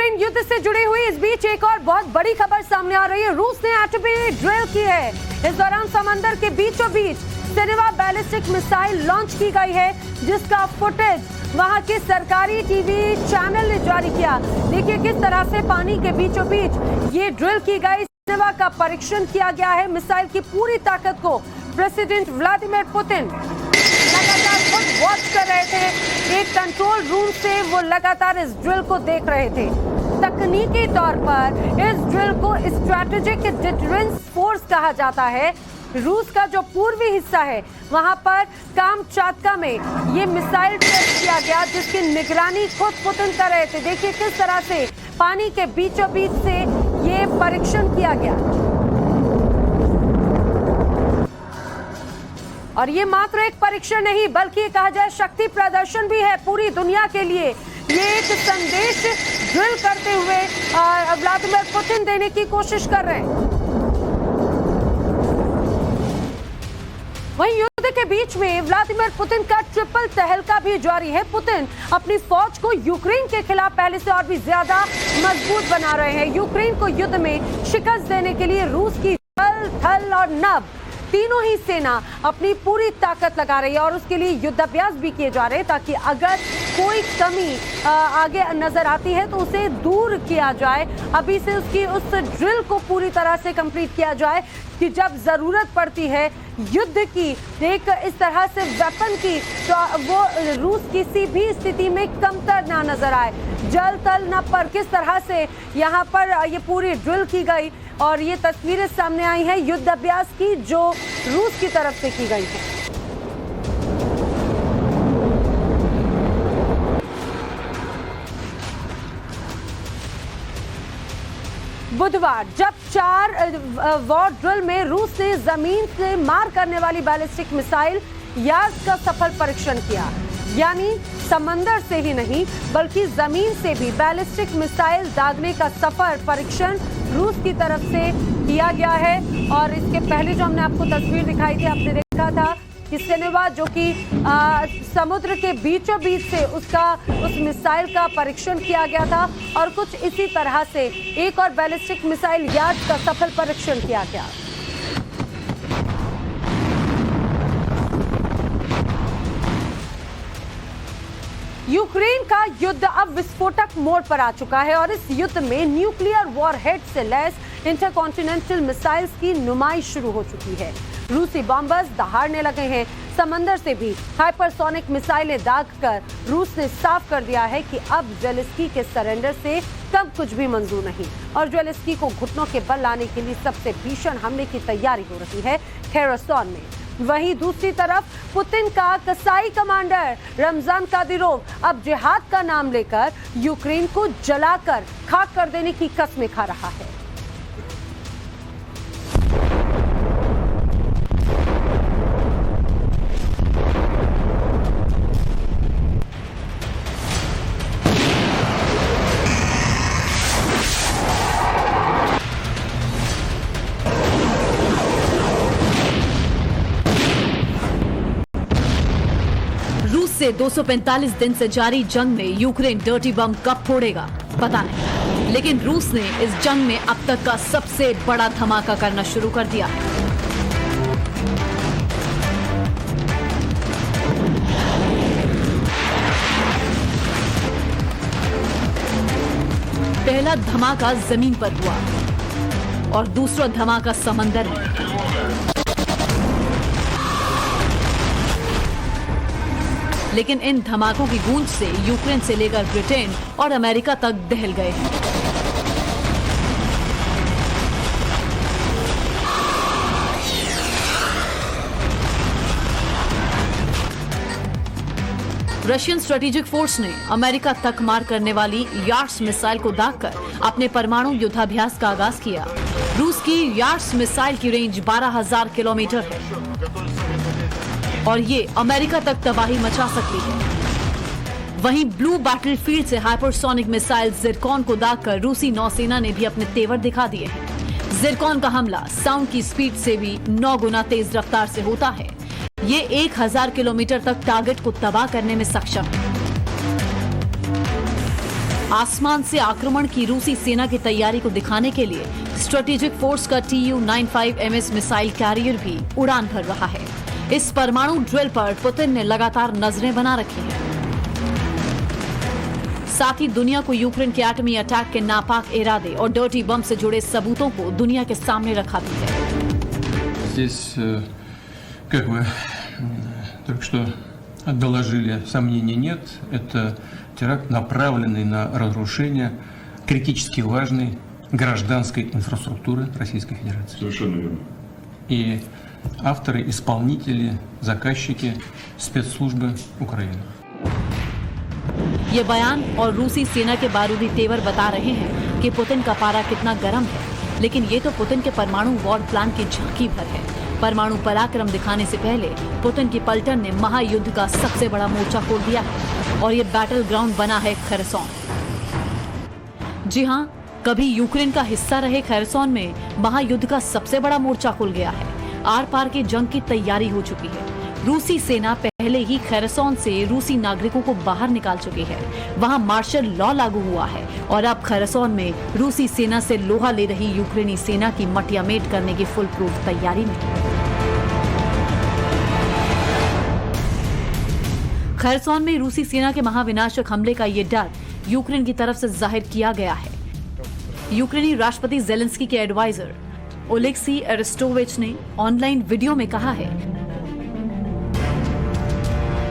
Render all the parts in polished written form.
Ukraine युद्ध से जुड़ी हुई इस बीच एक और बहुत बड़ी खबर सामने आ रही है। रूस ने एटमी ड्रिल की है। इस दौरान समंदर के बीचों बीच सिनेवा बैलिस्टिक मिसाइल लॉन्च की गई है, जिसका फुटेज वहां के सरकारी टीवी चैनल ने जारी किया। देखिए किस तरह से पानी के बीचों बीच ये ड्रिल की गई। सिनेवा का परीक्षण किया गया है। मिसाइल की पूरी ताकत को प्रेसिडेंट व्लादिमीर पुतिन लगातार खुद वॉच कर रहे थे। एक कंट्रोल रूम से वो लगातार इस ड्रिल को देख रहे थे। तकनीकी तौर पर इस ड्रिल को स्ट्रैटेजिक डिटरेंस फोर्स कहा जाता है। रूस का जो पूर्वी हिस्सा है वहां पर कामचाटका में ये मिसाइल टेस्ट किया गया, जिसकी निगरानी खुद पुतिन कर रहे थे। देखिए किस तरह से पानी के बीचों बीच से ये परीक्षण किया गया। और ये मात्र एक परीक्षण नहीं, बल्कि ये कहा जाए शक्ति प्रदर्शन भी है पूरी दुनिया के लिए। ये एक संदेश ड्रिल करते हुए व्लादिमीर पुतिन देने की कोशिश कर रहे हैं। वहीं युद्ध के बीच में व्लादिमीर पुतिन का ट्रिपल तहलका भी जारी है। पुतिन अपनी फौज को यूक्रेन के खिलाफ पहले से और भी ज्यादा मजबूत बना रहे हैं। यूक्रेन को युद्ध में शिकस्त देने के लिए रूस की जल, थल और नभ तीनों ही सेना अपनी पूरी ताकत लगा रही है और उसके लिए युद्धाभ्यास भी किए जा रहे हैं, ताकि अगर कोई कमी आगे नजर आती है तो उसे दूर किया जाए। अभी से उसकी उस ड्रिल को पूरी तरह से कंप्लीट किया जाए कि जब जरूरत पड़ती है युद्ध की, एक इस तरह से वेपन की, तो वो रूस किसी भी स्थिति में कमतर ना नजर आए। जल, तल, नभ पर किस तरह से यहाँ पर ये पूरी ड्रिल की गई और ये तस्वीरें सामने आई हैं युद्ध अभ्यास की, जो रूस की तरफ से की गई है। बुधवार जब 4 वॉर ड्रिल में रूस ने जमीन से मार करने वाली बैलिस्टिक मिसाइल याज का सफल परीक्षण किया, यानी समंदर से ही नहीं बल्कि जमीन से भी बैलिस्टिक मिसाइल दागने का सफल परीक्षण रूस की तरफ से किया गया है। और इसके पहले जो हमने आपको तस्वीर दिखाई थी, आपने देखा था कि सिनेवा जो कि समुद्र के बीचों बीच से उस मिसाइल का परीक्षण किया गया था, और कुछ इसी तरह से एक और बैलिस्टिक मिसाइल याज का सफल परीक्षण किया गया। यूक्रेन का युद्ध अब विस्फोटक मोड़ पर आ चुका है और इस युद्ध में न्यूक्लियर वॉरहेड से लैस इंटरकॉन्टिनेंटल मिसाइल्स की नुमाइश शुरू हो चुकी है। रूसी बॉम्बर्स दहाड़ने लगे हैं। समंदर से भी हाइपरसोनिक मिसाइलें दागकर रूस ने साफ कर दिया है कि अब ज़ेलेंस्की के सरेंडर से कब कुछ भी मंजूर नहीं, और ज़ेलेंस्की को घुटनों के बल लाने के लिए सबसे भीषण हमले की तैयारी हो रही है खेरसन में। वहीं दूसरी तरफ पुतिन का कसाई कमांडर रमजान कादिरोव अब जिहाद का नाम लेकर यूक्रेन को जलाकर खाक कर देने की कस्में खा रहा है। से 245 दिन से जारी जंग में यूक्रेन डर्टी बम कब फोड़ेगा पता नहीं, लेकिन रूस ने इस जंग में अब तक का सबसे बड़ा धमाका करना शुरू कर दिया है। पहला धमाका जमीन पर हुआ और दूसरा धमाका समंदर में। लेकिन इन धमाकों की गूंज से यूक्रेन से लेकर ब्रिटेन और अमेरिका तक दहल गए हैं। रशियन स्ट्रेटेजिक फोर्स ने अमेरिका तक मार करने वाली यार्ड्स मिसाइल को दागकर अपने परमाणु युद्धाभ्यास का आगाज किया। रूस की यार्ड्स मिसाइल की रेंज 12,000 किलोमीटर है और ये अमेरिका तक तबाही मचा सकती है। वहीं ब्लू बैटलफील्ड से हाइपरसोनिक मिसाइल जिरकॉन को दागकर रूसी नौसेना ने भी अपने तेवर दिखा दिए हैं। जिरकॉन का हमला साउंड की स्पीड से भी 9 गुना तेज रफ्तार से होता है। ये 1000 किलोमीटर तक टारगेट को तबाह करने में सक्षम है। आसमान से आक्रमण की रूसी सेना की तैयारी को दिखाने के लिए स्ट्रेटेजिक फोर्स का Tu-95MS मिसाइल कैरियर भी उड़ान भर रहा है। इस परमाणु ड्रिल पर पुतिन ने लगातार नजरें बना रखी हैं। साथ ही दुनिया को यूक्रेन के एटमी अटैक के नापाक इरादे और डर्टी बम से जुड़े सबूतों को दुनिया के सामने रखा भी है। Здесь, как вы только что доложили, сомнений нет. Это теракт, направленный на разрушение критически важной гражданской инфраструктуры Российской Федерации. Совершенно верно. И авторы, исполнители, заказчики спецслужбы Украины. ये बयान और रूसी सेना के बारूदी तेवर बता रहे हैं कि पुतिन का पारा कितना गर्म है, लेकिन ये तो पुतिन के परमाणु वॉर प्लान की झांकी भर है। परमाणु पराक्रम दिखाने से पहले पुतिन की पलटन ने महायुद्ध का सबसे बड़ा मोर्चा खोल दिया है और ये बैटल ग्राउंड बना है खरसोन। जी हाँ, कभी यूक्रेन का हिस्सा रहे खरसोन में महायुद्ध का सबसे बड़ा मोर्चा खुल गया है। आर पार की जंग की तैयारी हो चुकी है। रूसी सेना पहले ही खरसोन से रूसी नागरिकों को बाहर निकाल चुकी है। वहां मार्शल लॉ लागू हुआ है और अब खरसोन में रूसी सेना से लोहा ले रही यूक्रेनी सेना की मटियामेट करने की फुल प्रूफ तैयारी में। खरसोन में रूसी सेना के महाविनाशक हमले का ये डर यूक्रेन की तरफ से जाहिर किया गया है। यूक्रेनी राष्ट्रपति जेलेंस्की के एडवाइजर ओलेक्सी एरेस्टोविच ने ऑनलाइन वीडियो में कहा है,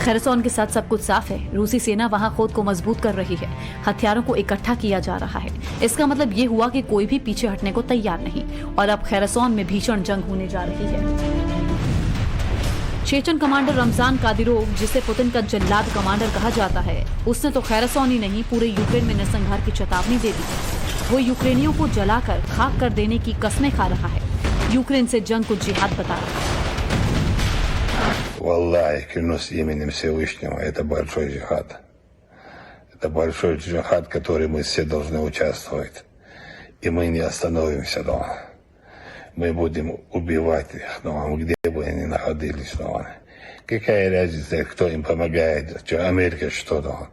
खरसोन के साथ सब कुछ साफ है। रूसी सेना वहां खुद को मजबूत कर रही है। हथियारों को इकट्ठा किया जा रहा है। इसका मतलब ये हुआ कि कोई भी पीछे हटने को तैयार नहीं और अब खरसोन में भीषण जंग होने जा रही है। चेचन कमांडर रमजान कादिरोव, जिसे पुतिन का जल्लाद कमांडर कहा जाता है, उसने तो खरसोन ही नहीं पूरे यूक्रेन में नरसंहार की चेतावनी दे दी है। वो यूक्रेनियों को जलाकर खाक कर देने की कस्में खा रहा है। यूक्रेन से जंग को जिहाद बता रहा है। Валлахи, клянусь именем Всевышнего, это большой джихад. Это большой джихад, в который мы все должны участвовать. И мы не остановимся дома. Мы будем убивать их дома, где бы они находились дома. Какая разница, кто им помогает, что Америка что дома,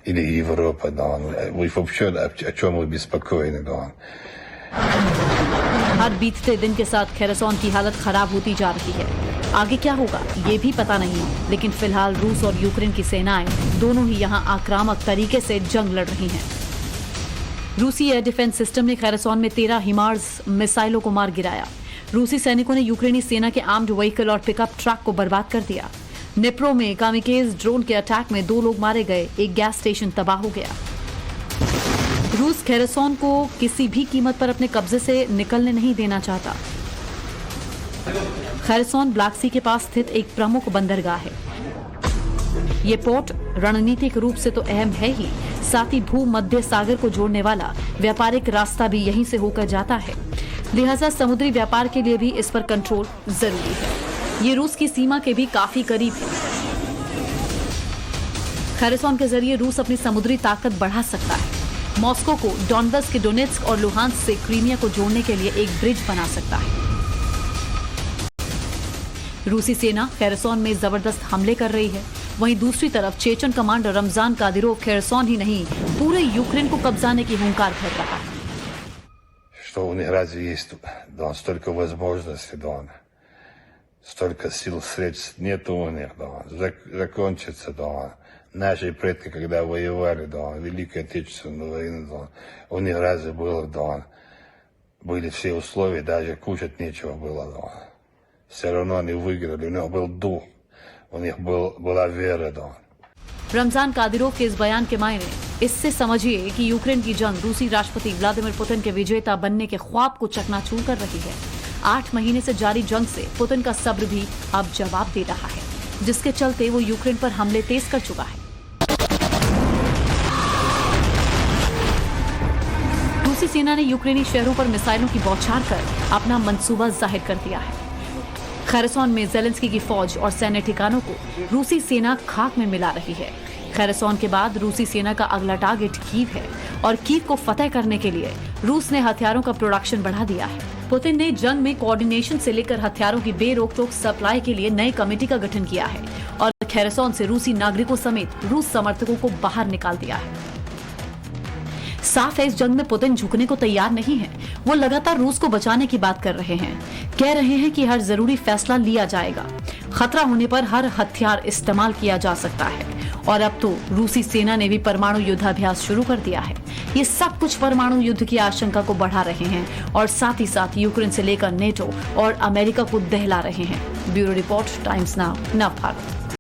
или Европа дома. Вы вообще о чем вы беспокойны дома? हर बीतते दिन के साथ खरसोन की हालत खराब होती जा रही है। आगे क्या होगा ये भी पता नहीं, लेकिन फिलहाल रूस और यूक्रेन की सेनाएं दोनों ही यहां आक्रामक तरीके से जंग लड़ रही हैं। रूसी एयर डिफेंस सिस्टम ने खरसोन में 13 हिमार्स मिसाइलों को मार गिराया। रूसी सैनिकों ने यूक्रेनी सेना के आर्म्ड व्हीकल और पिकअप ट्रक को बर्बाद कर दिया। निप्रो में कामिकेज ड्रोन के अटैक में 2 लोग मारे गए, एक गैस स्टेशन तबाह हो गया। रूस खरसोन को किसी भी कीमत पर अपने कब्जे से निकलने नहीं देना चाहता। खरसोन ब्लैक सी के पास स्थित एक प्रमुख बंदरगाह है। ये पोर्ट रणनीतिक रूप से तो अहम है ही, साथ ही भूमध्य सागर को जोड़ने वाला व्यापारिक रास्ता भी यहीं से होकर जाता है। लिहाजा समुद्री व्यापार के लिए भी इस पर कंट्रोल जरूरी है। ये रूस की सीमा के भी काफी करीब है। खरसोन के जरिए रूस अपनी समुद्री ताकत बढ़ा सकता है। मॉस्को को डॉनबस के डोनेट्स्क और लुहांस्क से क्रीमिया को जोड़ने के लिए एक ब्रिज बना सकता है। रूसी सेना खरसोन में जबरदस्त हमले कर रही है। वहीं दूसरी तरफ चेचन कमांडर रमजान कादिरोव खरसोन ही नहीं पूरे यूक्रेन को कब्जाने की हुंकार भर रहा है। Что у них разве есть да, столько возможностей, да, столько сил, средств нету у них, да, закончится, да. Наши предки, когда воевали, да, Великую Отечественную войну, да, у них разве было, да, были все условия, даже кушать нечего было, да. Все равно они выиграли, у них был дух, у них была вера, да. रमजान कादिरोव के इस बयान के मायने इससे समझिए कि यूक्रेन की जंग रूसी राष्ट्रपति व्लादिमीर पुतिन के विजेता बनने के ख्वाब को चकनाचूर कर रही है। 8 महीने से जारी जंग से पुतिन का सब्र भी अब जवाब दे रहा है, जिसके चलते वो यूक्रेन पर हमले तेज कर चुका है। रूसी सेना ने यूक्रेनी शहरों पर मिसाइलों की बौछार कर अपना मंसूबा जाहिर कर दिया है। खरसोन में जेलेंस्की की फौज और सैन्य ठिकानों को रूसी सेना खाक में मिला रही है। खरसोन के बाद रूसी सेना का अगला टारगेट कीव है और कीव को फतेह करने के लिए रूस ने हथियारों का प्रोडक्शन बढ़ा दिया है। पुतिन ने जंग में कोऑर्डिनेशन से लेकर हथियारों की बेरोक-टोक सप्लाई के लिए नई कमेटी का गठन किया है और खरसोन से रूसी नागरिकों समेत रूस समर्थकों को बाहर निकाल दिया है। साफ है इस जंग में पुतिन झुकने को तैयार नहीं है। वो लगातार रूस को बचाने की बात कर रहे हैं, कह रहे हैं कि हर जरूरी फैसला लिया जाएगा, खतरा होने पर हर हथियार इस्तेमाल किया जा सकता है। और अब तो रूसी सेना ने भी परमाणु युद्धाभ्यास शुरू कर दिया है। ये सब कुछ परमाणु युद्ध की आशंका को बढ़ा रहे हैं और साथ ही साथ यूक्रेन से लेकर नेटो और अमेरिका को दहला रहे हैं। ब्यूरो रिपोर्ट, टाइम्स नाउ, नव भारत।